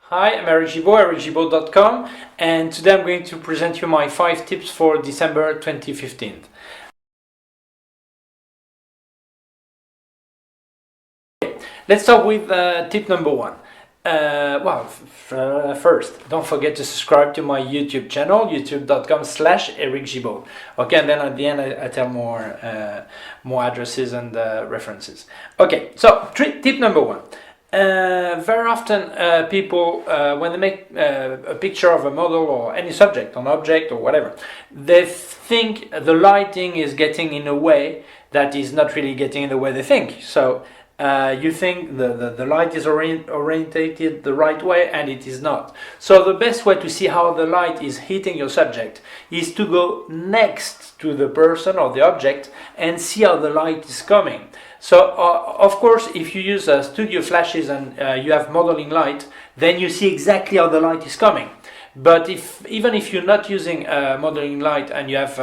Hi, I'm Eric Gimbal, ericgimbal.com, and today I'm going to present you my 5 tips for December 2015. Let's start with tip number 1. First, don't forget to subscribe to my YouTube channel, youtube.com/ericgimbal. Okay, and then at the end I tell more addresses and references. Okay, so tip number 1. Very often people, when they make a picture of a model or any subject, an object or whatever, they think the lighting is getting in a way that is not really getting in the way they think. So you think the light is orientated the right way, and it is not. So the best way to see how the light is hitting your subject is to go next to the person or the object and see how the light is coming. So of course, if you use studio flashes and you have modeling light, then you see exactly how the light is coming. But even if you're not using modeling light and you have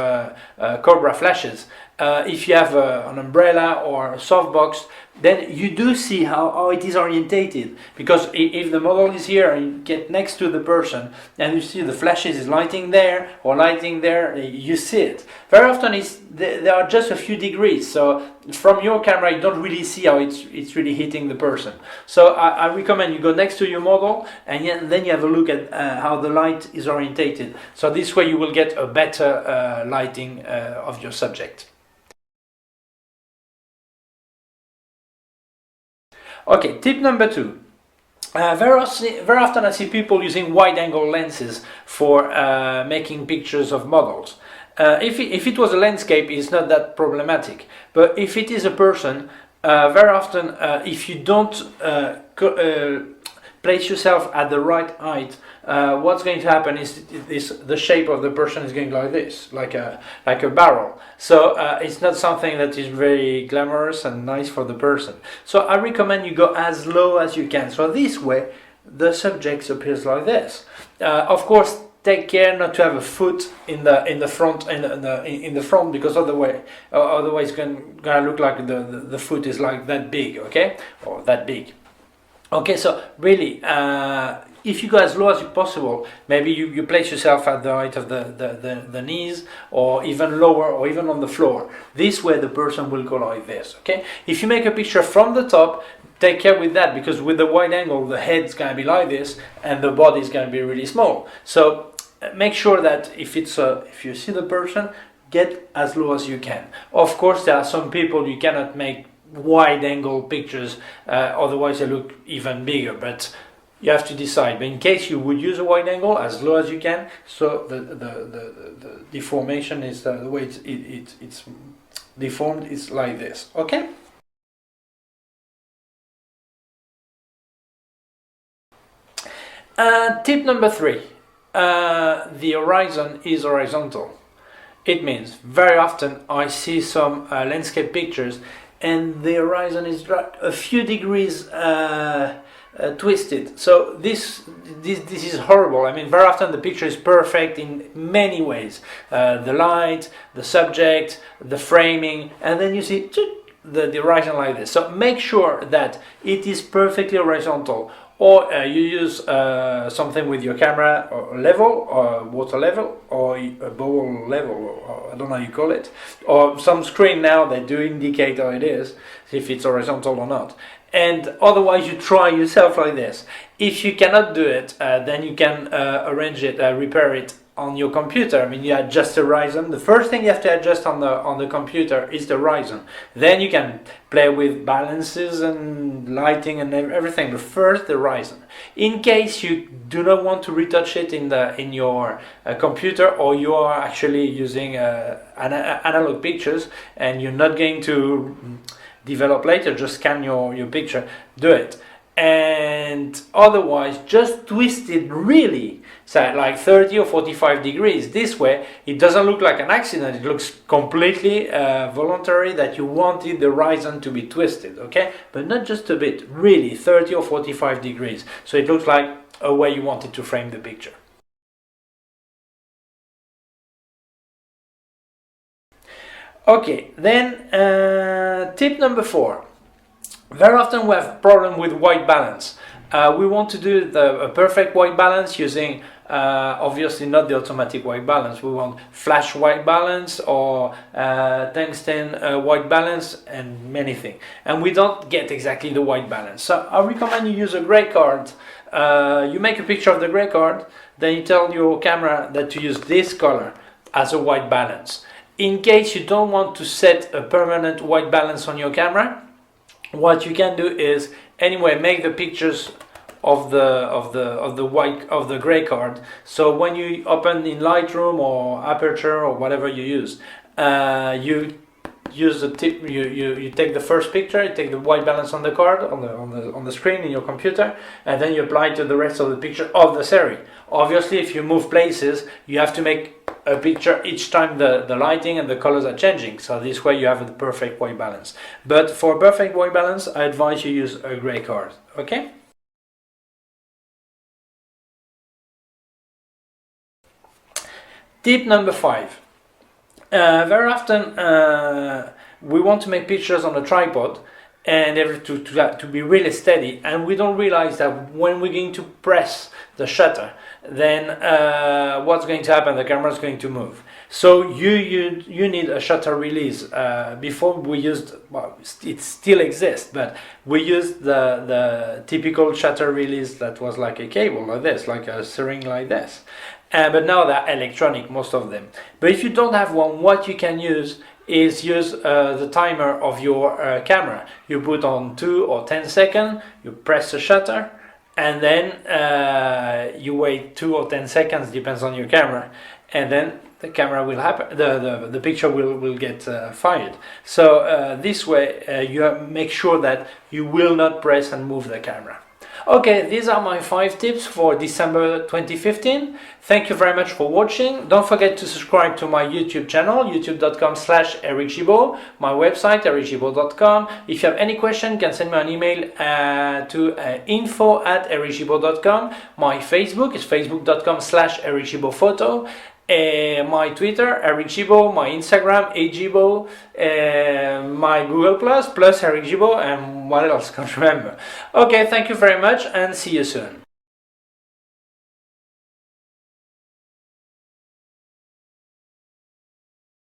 Cobra flashes, if you have an umbrella or a softbox, then you do see how it is orientated. Because if the model is here and you get next to the person and you see the flashes is lighting there or lighting there, you see it. Very often there are just a few degrees, so from your camera you don't really see how it's really hitting the person. So I recommend you go next to your model and then you have a look at how the light is orientated. So this way you will get a better lighting of your subject. Okay, tip number 2. Very often I see people using wide-angle lenses for making pictures of models. If it was a landscape, it's not that problematic. But if it is a person, very often if you don't place yourself at the right height, what's going to happen is the shape of the person is going like this, like a barrel. So it's not something that is very glamorous and nice for the person. So I recommend you go as low as you can. So this way the subject appears like this. Of course, take care not to have a foot in the front, because otherwise it's gonna look like the foot is like that big, okay, or that big. Okay, so really, if you go as low as possible, maybe you place yourself at the height of the knees, or even lower, or even on the floor. This way the person will go like this, okay? If you make a picture from the top, take care with that, because with the wide angle, the head's gonna be like this, and the body's gonna be really small. So make sure that if you see the person, get as low as you can. Of course, there are some people you cannot make wide angle pictures, otherwise they look even bigger, but you have to decide. But in case you would use a wide angle, as low as you can, so the deformation is the way it's deformed is like this, okay? Tip number 3, the horizon is horizontal. It means very often I see some landscape pictures and the horizon is a few degrees twisted. So this is horrible. I mean, very often the picture is perfect in many ways. The light, the subject, the framing, and then you see the horizon like this. So make sure that it is perfectly horizontal. Or you use something with your camera, or level, or water level, or a bowl level, or I don't know how you call it. Or some screen now, they do indicate how it is, if it's horizontal or not. And otherwise you try yourself like this. If you cannot do it, then you can arrange it, repair it on your computer. I mean, you adjust the horizon. The first thing you have to adjust on the computer is the horizon. Then you can play with balances and lighting and everything, but first the horizon. In case you do not want to retouch it in your computer, or you are actually using analog pictures and you're not going to develop later, just scan your picture, do it. And otherwise just twist it really, so like 30 or 45 degrees. This way it doesn't look like an accident, it looks completely voluntary that you wanted the horizon to be twisted, okay? But not just a bit, really 30 or 45 degrees, so it looks like a way you wanted to frame the picture. Okay, then tip number 4. Very often we have problem with white balance. We want to do a perfect white balance using obviously not the automatic white balance. We want flash white balance or tungsten white balance and many things. And we don't get exactly the white balance. So I recommend you use a gray card. You make a picture of the gray card, then you tell your camera that to use this color as a white balance. In case you don't want to set a permanent white balance on your camera, what you can do is anyway make the pictures of the gray card. So when you open in Lightroom or Aperture or whatever you use, you use the tip. You take the first picture, you take the white balance on the card on the screen in your computer, and then you apply it to the rest of the picture of the series. Obviously, if you move places, you have to make a picture each time the lighting and the colors are changing. So this way you have the perfect white balance. But for perfect white balance, I advise you use a gray card. Okay. Tip number 5. Very often we want to make pictures on a tripod and to be really steady, and we don't realize that when we're going to press the shutter, then what's going to happen? The camera is going to move. So you need a shutter release. Before we used, well, it still exists, but we used the typical shutter release that was like a cable like this, like a string like this. But now they're electronic, most of them. But if you don't have one, what you can use is use the timer of your camera. You put on 2 or 10 seconds, you press the shutter, and then you wait 2 or 10 seconds, depends on your camera, and then the camera will happen. The picture will get fired. So this way you make sure that you will not press and move the camera. Okay, these are my 5 tips for December 2015. Thank you very much for watching. Don't forget to subscribe to my YouTube channel, youtube.com/ericgibaud, my website, ericgibaud.com. If you have any question, you can send me an email to info@ericgibaud.com. My Facebook is facebook.com/ericgibaudphoto. My Twitter, Eric Gibaud, my Instagram, agibaud, my Google plus Eric Gibaud, and what else? Can't remember. Okay, thank you very much and see you soon.